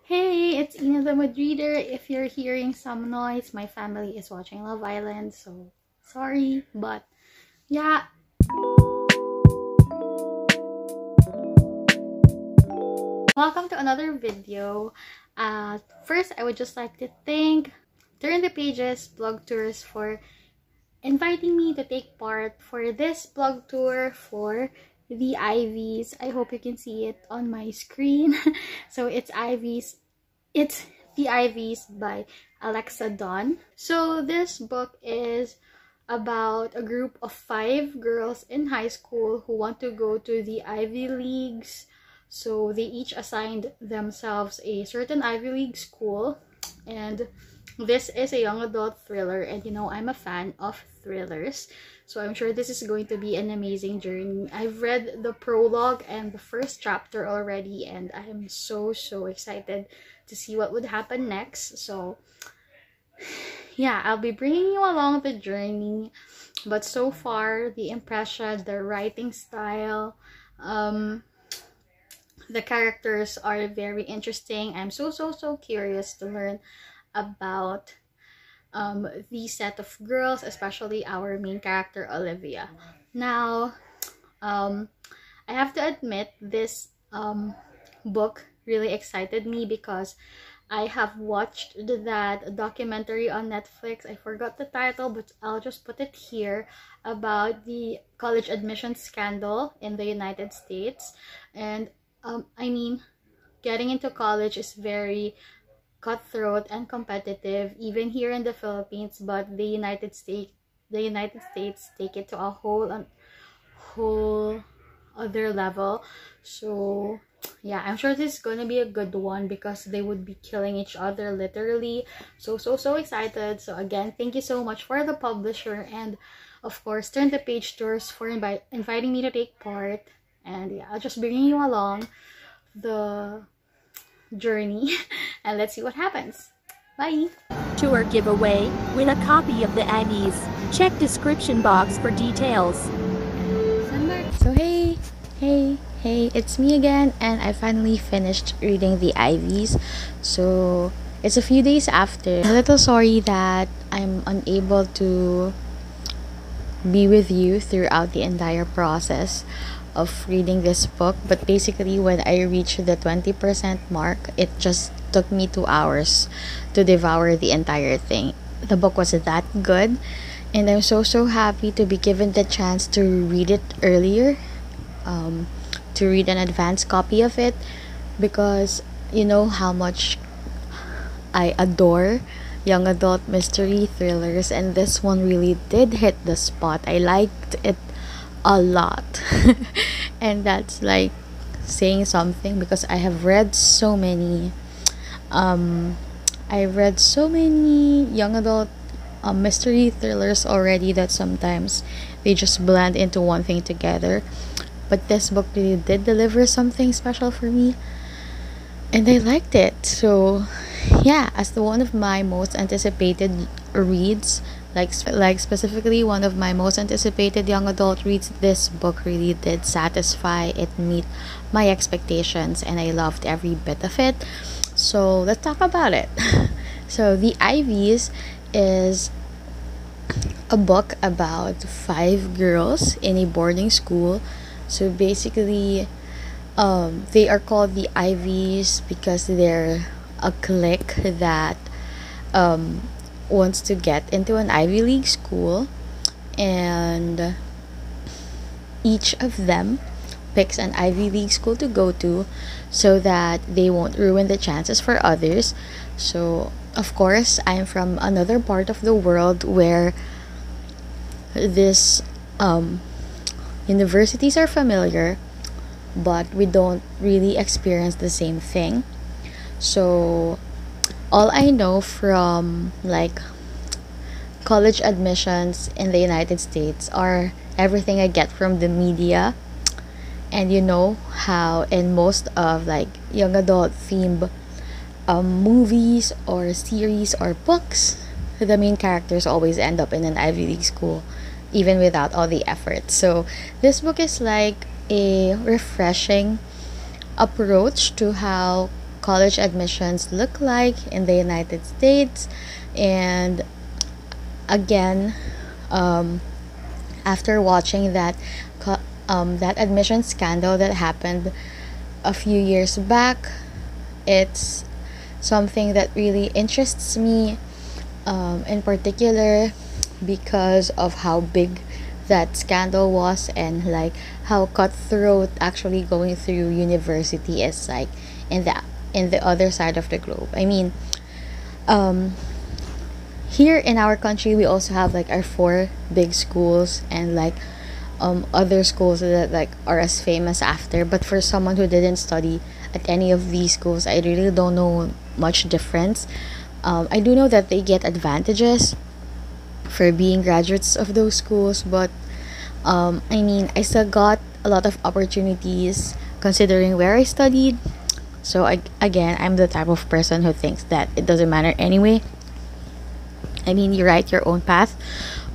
Hey, it's Ina the Mood Reader. If you're hearing some noise, my family is watching Love Island, so sorry, but yeah. Welcome to another video. First, I would just like to thank Turn the Pages blog tours for inviting me to take part for this blog tour for the Ivies. I hope you can see it on my screen. So it's Ivies. It's The Ivies by Alexa Donne. So this book is about a group of 5 girls in high school who want to go to the Ivy Leagues. So they each assigned themselves a certain Ivy League school, and this is a young adult thriller, and you know I'm a fan of thrillers, so I'm sure this is going to be an amazing journey. I've read the prologue and the first chapter already, and I am so excited to see what would happen next. So yeah, I'll be bringing you along the journey, but so far the impression, the writing style, the characters are very interesting. I'm so curious to learn about the set of girls, especially our main character Olivia. Now I have to admit, this book really excited me because I have watched that documentary on Netflix. I forgot the title, but I'll just put it here, about the college admission scandal in the United States. And I mean, getting into college is very cutthroat and competitive, even here in the Philippines, but the United States take it to a whole other level. So yeah, I'm sure this is gonna be a good one because they would be killing each other literally. So excited. So again, thank you so much for the publisher, and of course Turn the Page Tours for inviting me to take part. And yeah, I'll just bring you along the journey and let's see what happens. Bye. Tour giveaway. Win a copy of the Ivies. Check description box for details. So hey, it's me again, and I finally finished reading the Ivies. So it's a few days after. A little sorry that I'm unable to be with you throughout the entire process of reading this book, but basically when I reached the 20% mark, it just took me 2 hours to devour the entire thing. The book was that good, and I'm so happy to be given the chance to read it earlier, to read an advanced copy of it, because you know how much I adore young adult mystery thrillers, and this one really did hit the spot. I liked it a lot. And that's like saying something, because I have read so many young adult mystery thrillers already that sometimes they just blend into one thing together, but this book really did deliver something special for me, and I liked it. So yeah, as the one of my most anticipated reads, like specifically one of my most anticipated young adult reads, this book really did satisfy. It meet my expectations, and I loved every bit of it. So let's talk about it. So The Ivies is a book about 5 girls in a boarding school. So basically they are called the Ivies because they're a clique that wants to get into an Ivy League school, and each of them picks an Ivy League school to go to so that they won't ruin the chances for others. So of course, I'm from another part of the world where this universities are familiar, but we don't really experience the same thing. So all I know from like college admissions in the United States are everything I get from the media. And you know how in most of like young adult themed movies or series or books, the main characters always end up in an Ivy League school even without all the effort. So this book is like a refreshing approach to how college admissions look like in the United States. And again, um, after watching that admission scandal that happened a few years back, it's something that really interests me, in particular because of how big that scandal was, and like how cutthroat actually going through university is like in the other side of the globe. I mean, um here in our country we also have like our four big schools, and like other schools that like are as famous after. But for someone who didn't study at any of these schools, I really don't know much difference. I do know that they get advantages for being graduates of those schools, but I mean, I still got a lot of opportunities considering where I studied. So again, I'm the type of person who thinks that it doesn't matter anyway. I mean, you write your own path.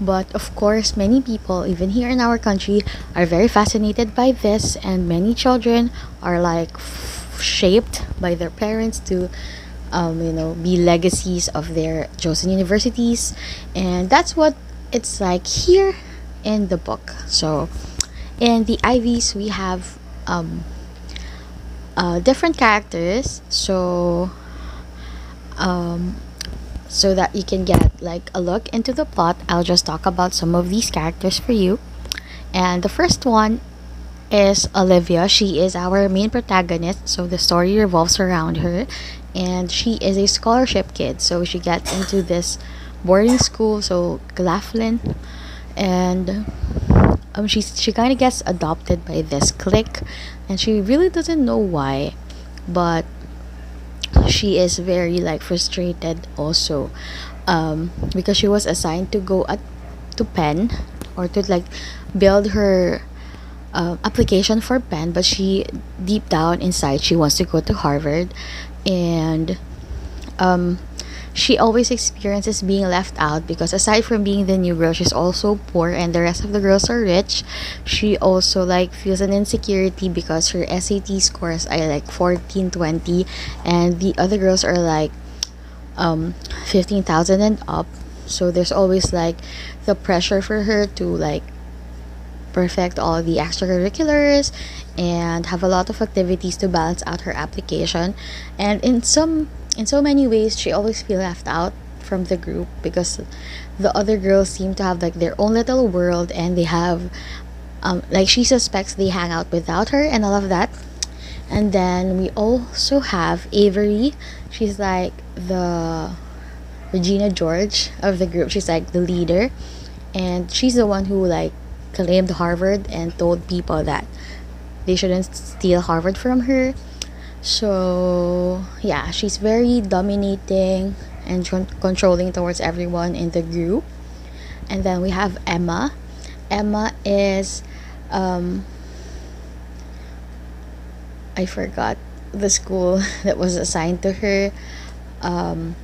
But of course, many people, even here in our country, are very fascinated by this, and many children are like shaped by their parents to, be legacies of their chosen universities. And that's what it's like here in the book. So, in the Ivies, we have different characters. Um, so that you can get like a look into the plot, I'll just talk about some of these characters for you. And the first one is Olivia. She is our main protagonist, so the story revolves around her. And she is a scholarship kid, so she gets into this boarding school, so Claflin. And she kind of gets adopted by this clique, and she really doesn't know why, but she is very like frustrated also, because she was assigned to go to Penn, or to like build her application for Penn, but she, deep down inside, she wants to go to Harvard. And she always experiences being left out because aside from being the new girl, she's also poor and the rest of the girls are rich. She also like feels an insecurity because her SAT scores are like 14, 20, and the other girls are like 15,000 and up. So there's always like the pressure for her to like perfect all the extracurriculars and have a lot of activities to balance out her application. And in so many ways, she always feels left out from the group because the other girls seem to have like their own little world, and they have like she suspects they hang out without her and all of that. And then we also have Avery. She's like the Regina George of the group. She's like the leader, and she's the one who like claimed Harvard and told people that they shouldn't steal Harvard from her. So yeah, she's very dominating and controlling towards everyone in the group. And then we have Emma. Emma is I forgot the school that was assigned to her. um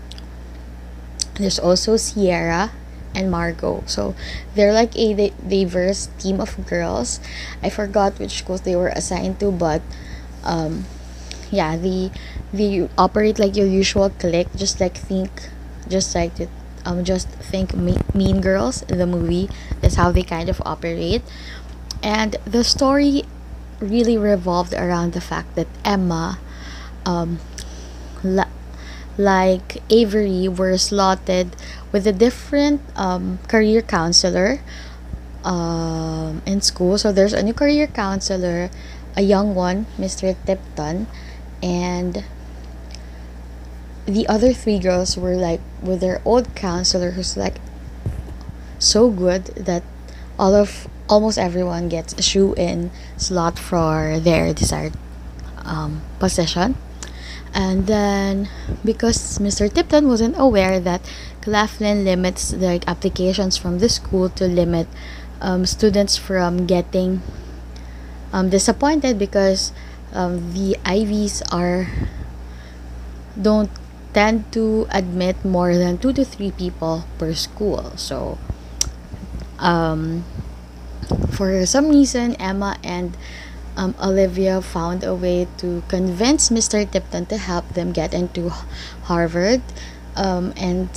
there's also Sierra and Margot. So they're like a diverse team of girls. I forgot which schools they were assigned to, but um yeah, they operate like your usual clique, just like just think Mean Girls, the movie. That's how they kind of operate. And the story really revolved around the fact that Emma, um like Avery, were slotted with a different career counselor in school. So there's a new career counselor, a young one, Mr. Tipton, and the other three girls were like with their old counselor, who's like so good that almost everyone gets a shoe-in slot for their desired position. And then, because Mr. Tipton wasn't aware that Claflin limits the applications from the school to limit students from getting disappointed, because the Ivies don't tend to admit more than 2 to 3 people per school. So for some reason, Emma and Olivia found a way to convince Mr. Tipton to help them get into Harvard, and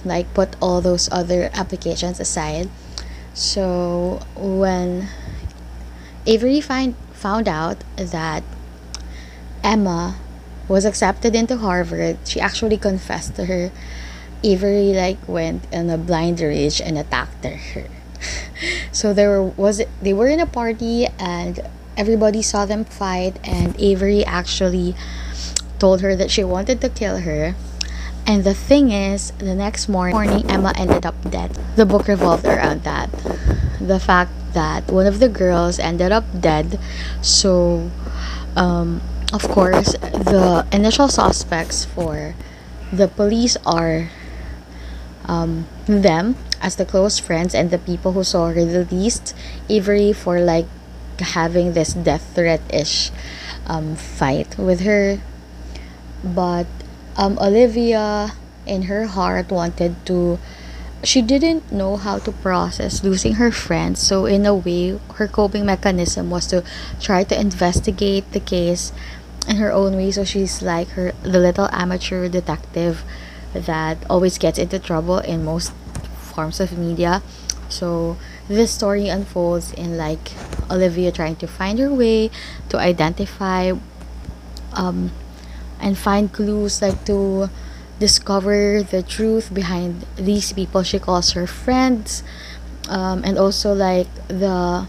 like put all those other applications aside. So when Avery found out that Emma was accepted into Harvard, she actually confessed to her. Avery like went in a blind rage and attacked her. So they were in a party and everybody saw them fight, and Avery actually told her that she wanted to kill her. And the thing is, the next morning Emma ended up dead. The book revolved around that. The fact that one of the girls ended up dead. So of course, the initial suspects for the police are them as the close friends and the people who saw her the least. Avery for like having this death threat ish fight with her, but Olivia in her heart wanted to. She didn't know how to process losing her friends, so in a way, her coping mechanism was to try to investigate the case in her own way. So she's like the little amateur detective that always gets into trouble in most forms of media. So this story unfolds in like Olivia trying to find her way to identify and find clues, like to discover the truth behind these people she calls her friends, and also like the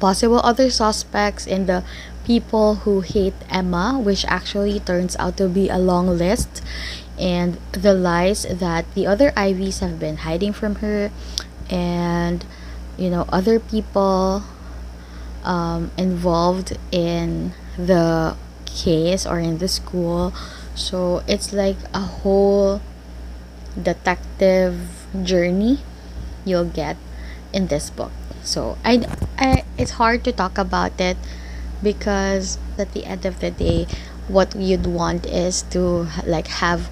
possible other suspects and the people who hate Emma, which actually turns out to be a long list, and the lies that the other Ivies have been hiding from her, and other people involved in the case or in the school. So it's like a whole detective journey you'll get in this book. So it's hard to talk about it because at the end of the day, what you'd want is to like have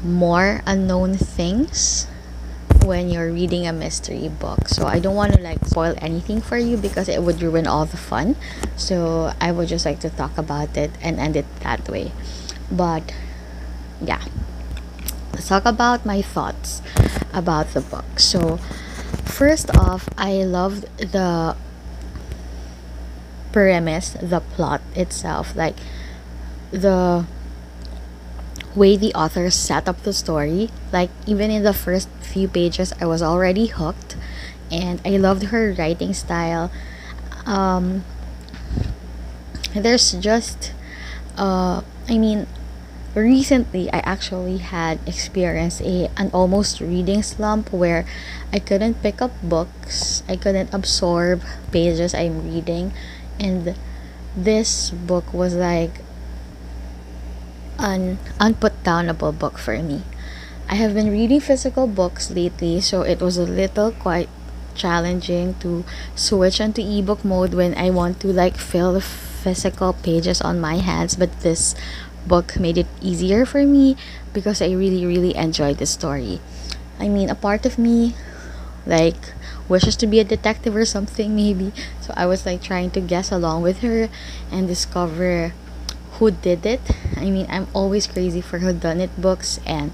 more unknown things when you're reading a mystery book. So I don't want to like spoil anything for you because it would ruin all the fun. So I would just like to talk about it and end it that way. But yeah, let's talk about my thoughts about the book. So first off, I loved the premise, the plot itself, like the way the author set up the story. Like even in the first few pages I was already hooked, and I loved her writing style. There's just I mean, recently I actually had experienced an almost reading slump where I couldn't pick up books, I couldn't absorb pages I'm reading, and this book was like an unputdownable book for me. I have been reading physical books lately, so it was a little quite challenging to switch onto ebook mode when I want to like fill the physical pages on my hands. But this book made it easier for me because I really enjoyed the story. I mean, a part of me like wishes to be a detective or something maybe. So I was like trying to guess along with her and discover who did it. I mean, I'm always crazy for whodunit books, and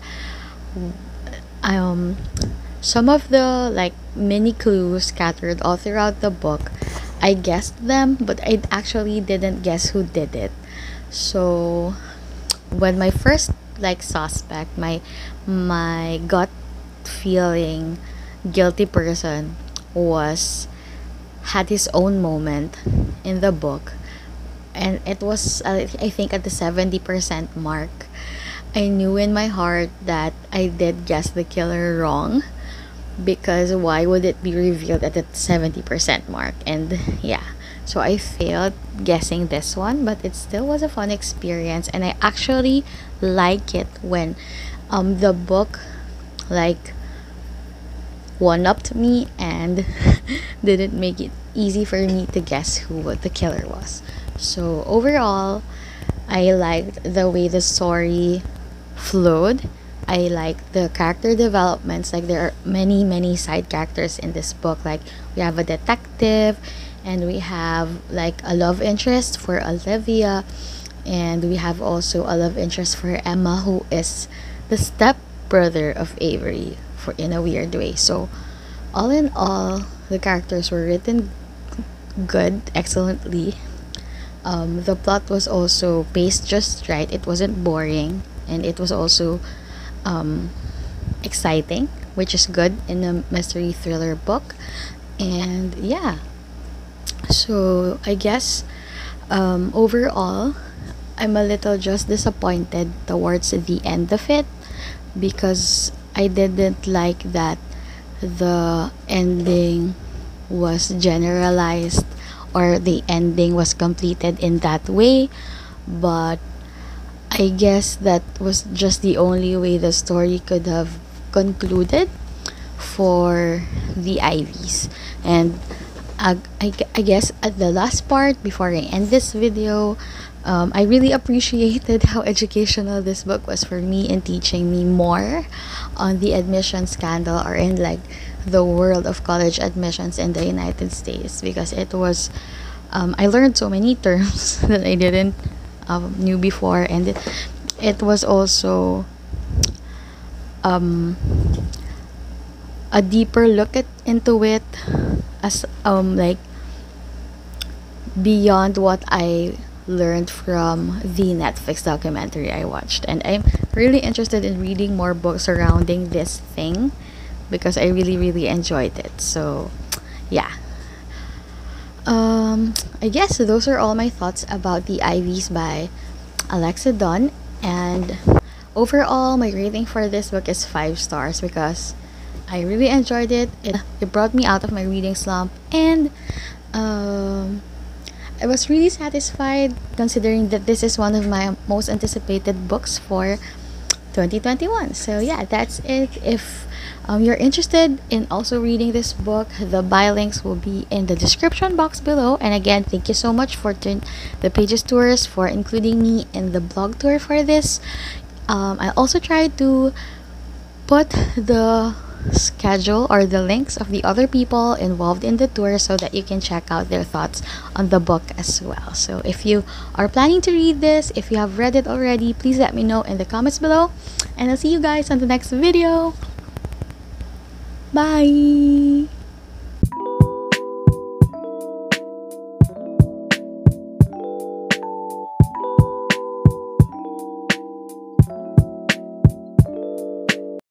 some of the like mini clues scattered all throughout the book, I guessed them, but I actually didn't guess who did it. So when my first like suspect, my gut feeling guilty person was had his own moment in the book, and it was I think at the 70% mark. I knew in my heart that I did guess the killer wrong, because why would it be revealed at the 70% mark? And yeah, so I failed guessing this one, but it still was a fun experience, and I actually like it when the book like one upped me and didn't make it easy for me to guess who the killer was. So overall, I liked the way the story flowed. I liked the character developments. Like there are many side characters in this book. Like we have a detective, and we have like a love interest for Olivia, and we have also a love interest for Emma, who is the step brother of Avery for in a weird way. So all in all, the characters were written good, excellently. The plot was also paced just right. It wasn't boring, and it was also um, exciting, which is good in a mystery thriller book. And yeah, so I guess overall, I'm a little just disappointed towards the end of it, because I didn't like that the ending was generalized, or the ending was completed in that way. But I guess that was just the only way the story could have concluded for the Ivies. And I guess at the last part, before I end this video, I really appreciated how educational this book was for me in teaching me more on the admission scandal, or in like the world of college admissions in the United States, because it was I learned so many terms that I didn't knew before, and it was also um, a deeper look into it, as like beyond what I learned from the Netflix documentary I watched. And I'm really interested in reading more books surrounding this thing, because I really enjoyed it. So yeah, I guess those are all my thoughts about the Ivies by Alexa Donne. And overall, my rating for this book is 5 stars, because I really enjoyed it. It brought me out of my reading slump, and I was really satisfied, considering that this is one of my most anticipated books for 2021. So yeah, that's it. If you're interested in also reading this book, the buy links will be in the description box below. And again, thank you so much for the Pages Tours for including me in the blog tour for this. I also tried to put the schedule or the links of the other people involved in the tour, so that you can check out their thoughts on the book as well. So if you are planning to read this, if you have read it already, please let me know in the comments below, and I'll see you guys on the next video. Bye.